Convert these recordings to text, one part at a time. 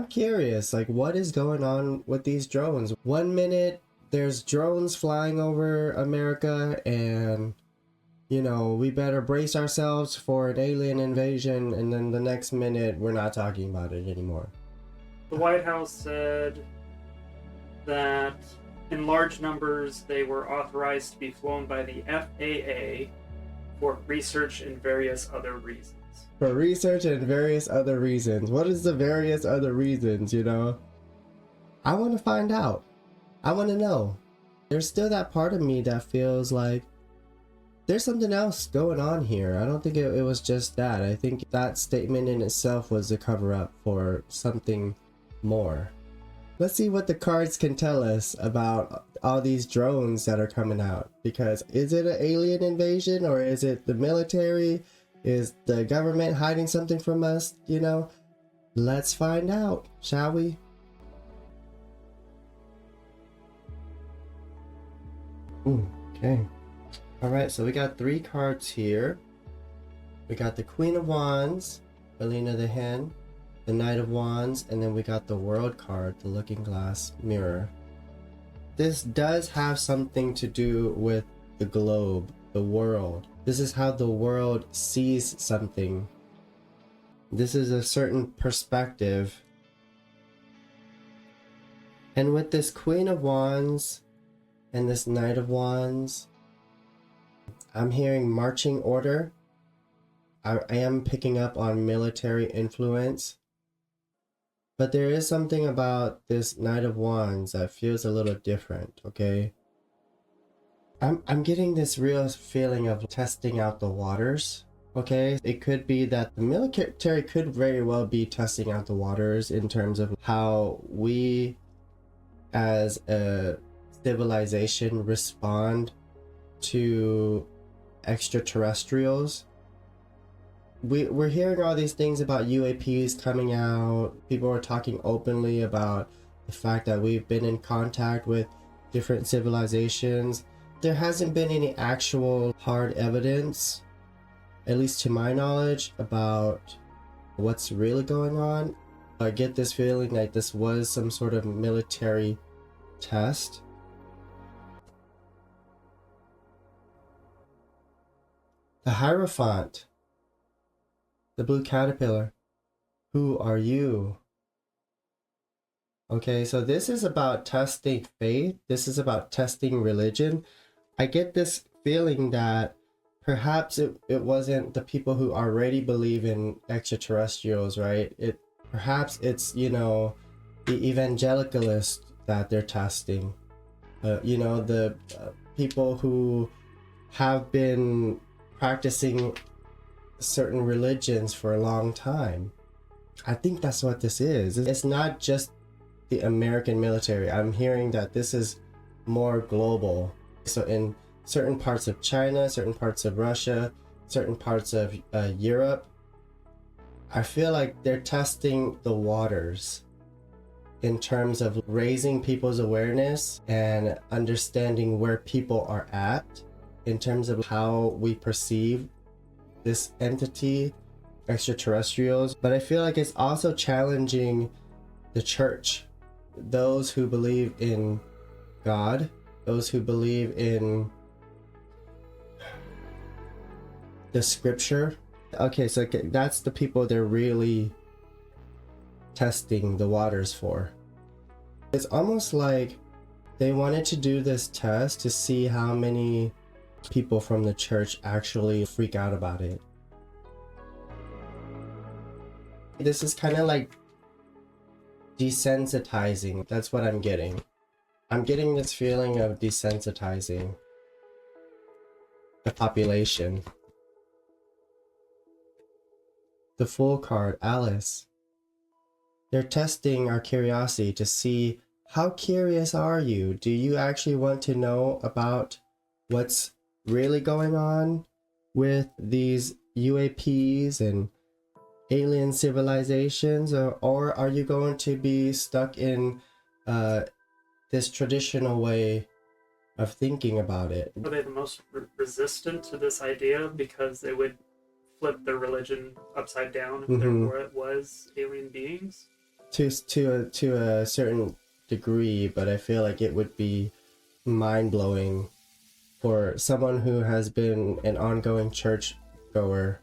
I'm curious, like, what is going on with these drones? One minute there's drones flying over America, and you know, we better brace ourselves for an alien invasion, and then the next minute we're not talking about it anymore. The White House said that in large numbers they were authorized to be flown by the FAA for research and various other reasons. For research and various other reasons. What is the various other reasons, you know? I want to find out. I want to know. There's still that part of me that feels like there's something else going on here. I don't think it was just that. I think that statement in itself was a cover-up for something more. Let's see what the cards can tell us about all these drones that are coming out. Because is it an alien invasion, or is it the military? Is the government hiding something from us? You know, let's find out, shall we? Okay. Alright, so we got 3 cards here. We got the Queen of Wands, Alina the Hen, the Knight of Wands, and then we got the World card, the Looking Glass Mirror. This does have something to do with the globe, the world. This is how the world sees something. This is a certain perspective. And with this Queen of Wands and this Knight of Wands, I'm hearing marching order. I am picking up on military influence. But there is something about this Knight of Wands that feels a little different, okay? I'm getting this real feeling of testing out the waters, okay? It could be that the military could very well be testing out the waters in terms of how we as a civilization respond to extraterrestrials. We're hearing all these things about UAPs coming out. People are talking openly about the fact that we've been in contact with different civilizations. There hasn't been any actual hard evidence, at least to my knowledge, about what's really going on. I get this feeling like this was some sort of military test. The Hierophant. The blue caterpillar. Who are you? Okay, so this is about testing faith. This is about testing religion. I get this feeling that perhaps it wasn't the people who already believe in extraterrestrials, right? Perhaps it's, you know, the evangelicalists that they're testing. You know, the people who have been practicing certain religions for a long time. I think that's what this is. It's not just the American military. I'm hearing that this is more global. So in certain parts of China, certain parts of Russia, certain parts of Europe, I feel like they're testing the waters in terms of raising people's awareness and understanding where people are at in terms of how we perceive this entity, extraterrestrials. But I feel like it's also challenging the church, those who believe in God, those who believe in the scripture. Okay, so that's the people they're really testing the waters for. It's almost like they wanted to do this test to see how many people from the church actually freak out about it. This is kind of like desensitizing. That's what I'm getting. I'm getting this feeling of desensitizing the population. The Fool card, Alice. They're testing our curiosity to see how curious are you? Do you actually want to know about what's really going on with these UAPs and alien civilizations, or are you going to be stuck in this traditional way of thinking about it? Are they the most resistant to this idea because they would flip their religion upside down if there was alien beings? to a certain degree, but I feel like it would be mind-blowing for someone who has been an ongoing church goer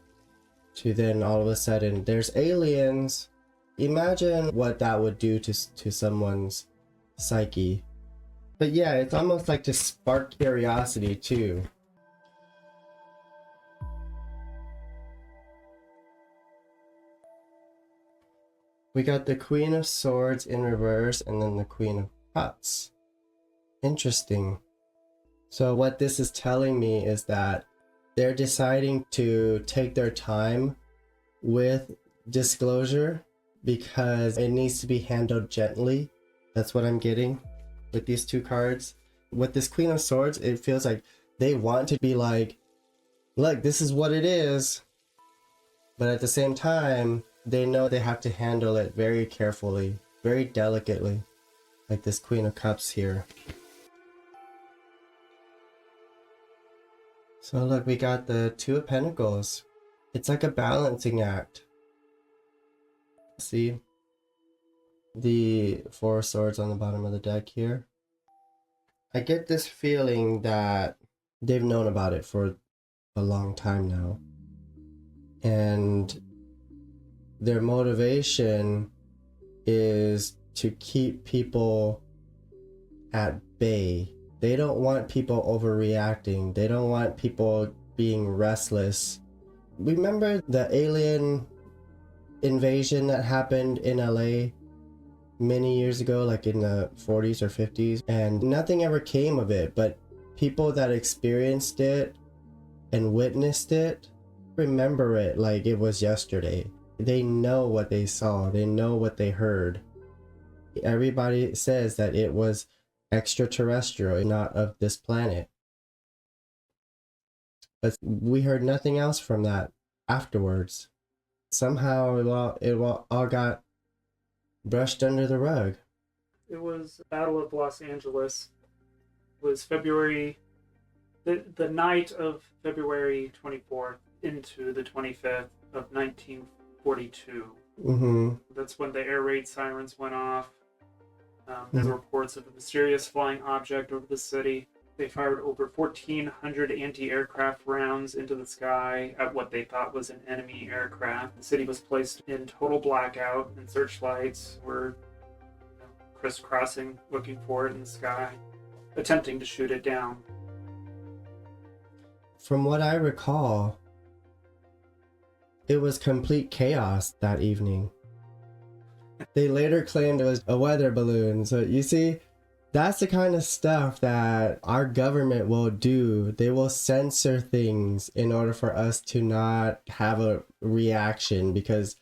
to then all of a sudden there's aliens. Imagine what that would do to someone's psyche. But yeah, it's almost like to spark curiosity too. We got the Queen of Swords in reverse and then the Queen of Cups. Interesting. So what this is telling me is that they're deciding to take their time with disclosure because it needs to be handled gently. That's what I'm getting with these two cards. With this Queen of Swords, it feels like they want to be like, look, this is what it is. But at the same time, they know they have to handle it very carefully, very delicately, like this Queen of Cups here. So look, we got the Two of Pentacles. It's like a balancing act. See? The Four of Swords on the bottom of the deck here. I get this feeling that they've known about it for a long time now. And their motivation is to keep people at bay. They don't want people overreacting. They don't want people being restless. Remember the alien invasion that happened in LA many years ago, like in the 40s or 50s? And nothing ever came of it, but people that experienced it and witnessed it remember it like it was yesterday. They know what they saw. They know what they heard. Everybody says that it was extraterrestrial, not of this planet. But we heard nothing else from that afterwards. Somehow it all got brushed under the rug. It was Battle of Los Angeles. It was February, the night of February 24th into the 25th of 1942. That's when the air raid sirens went off. There's reports of a mysterious flying object over the city. They fired over 1,400 anti-aircraft rounds into the sky at what they thought was an enemy aircraft. The city was placed in total blackout, and searchlights were crisscrossing, looking for it in the sky, attempting to shoot it down. From what I recall, it was complete chaos that evening. They later claimed it was a weather balloon. So you see, that's the kind of stuff that our government will do. They will censor things in order for us to not have a reaction because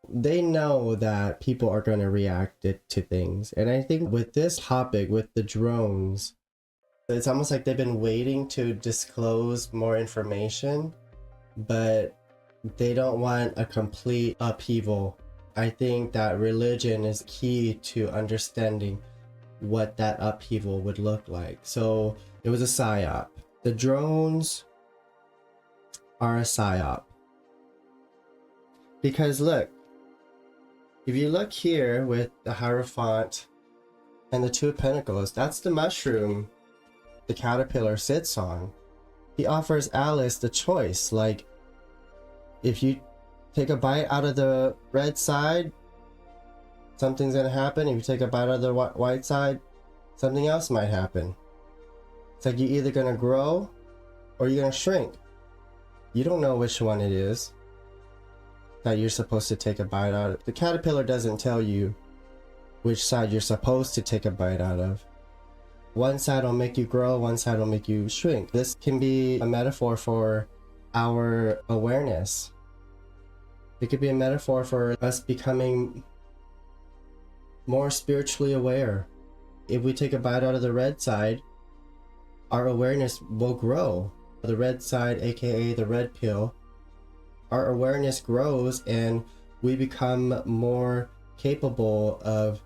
they know that people are going to react to things. And I think with this topic, with the drones, it's almost like they've been waiting to disclose more information, but they don't want a complete upheaval. I think that religion is key to understanding what that upheaval would look like. So it was a psyop. The drones are a psyop. Because look, if you look here with the Hierophant and the Two of Pentacles, that's the mushroom the caterpillar sits on. He offers Alice the choice, like, if you take a bite out of the red side, something's gonna happen. If you take a bite out of the white side, something else might happen. It's like you're either gonna grow or you're gonna shrink. You don't know which one it is that you're supposed to take a bite out of. The caterpillar doesn't tell you which side you're supposed to take a bite out of. One side will make you grow, one side will make you shrink. This can be a metaphor for our awareness. It could be a metaphor for us becoming more spiritually aware. If we take a bite out of the red side, our awareness will grow. The red side, aka the red pill, our awareness grows and we become more capable of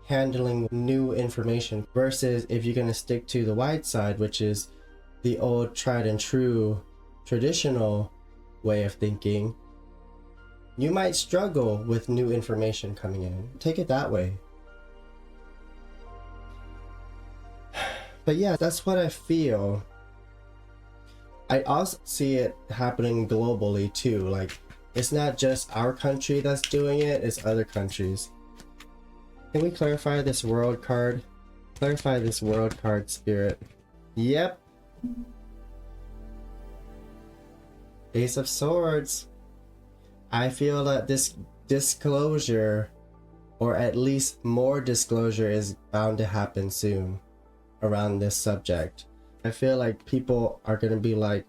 handling new information, versus if you're going to stick to the white side, which is the old tried and true traditional way of thinking, you might struggle with new information coming in. Take it that way. But yeah, that's what I feel. I also see it happening globally too. Like, it's not just our country that's doing it, it's other countries. Can we clarify this world card? Clarify this world card, Spirit. Yep. Ace of Swords. I feel that this disclosure, or at least more disclosure, is bound to happen soon around this subject. I feel like people are going to be like,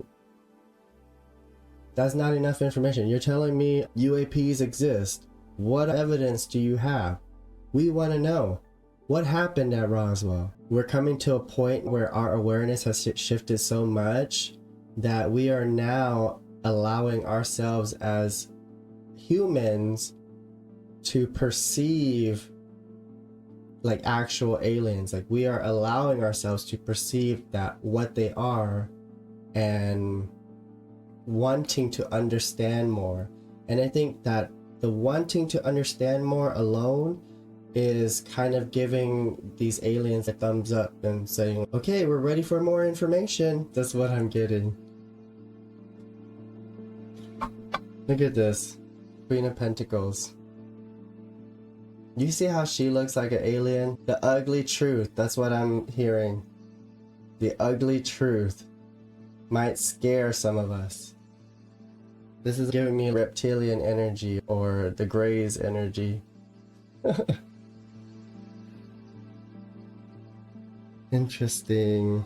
that's not enough information. You're telling me UAPs exist. What evidence do you have? We want to know. What happened at Roswell? We're coming to a point where our awareness has shifted so much that we are now allowing ourselves as humans to perceive like actual aliens. Like, we are allowing ourselves to perceive that what they are and wanting to understand more. And I think that the wanting to understand more alone is kind of giving these aliens a thumbs up and saying, okay, we're ready for more information. That's what I'm getting. Look at this. Queen of Pentacles. You see how she looks like an alien? The ugly truth. That's what I'm hearing. The ugly truth might scare some of us. This is giving me reptilian energy, or the Greys energy. Interesting.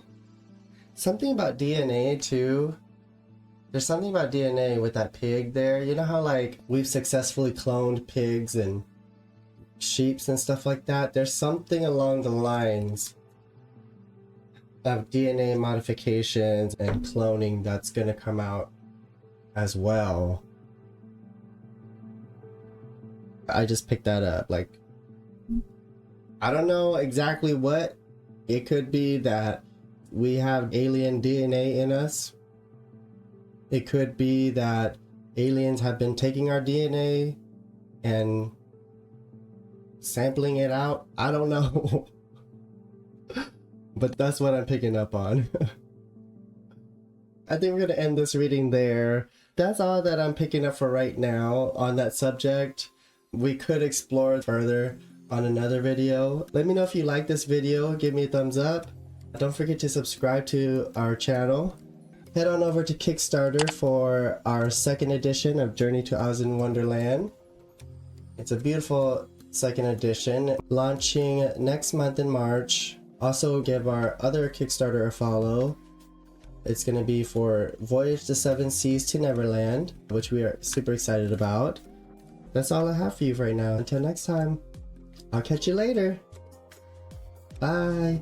Something about DNA too. There's something about DNA with that pig there. You know how like we've successfully cloned pigs and sheeps and stuff like that? There's something along the lines of DNA modifications and cloning that's gonna come out as well. I just picked that up. Like, I don't know exactly what. It could be that we have alien DNA in us. It could be that aliens have been taking our DNA and sampling it out. I don't know. But that's what I'm picking up on. I think we're going to end this reading there. That's all that I'm picking up for right now on that subject. We could explore further on another video. Let me know if you like this video. Give me a thumbs up. Don't forget to subscribe to our channel. Head on over to Kickstarter for our second edition of Journey to Oz in Wonderland. It's a beautiful second edition, launching next month in March. Also give our other Kickstarter a follow. It's going to be for Voyage the Seven Seas to Neverland, which we are super excited about. That's all I have for you right now. Until next time, I'll catch you later. Bye.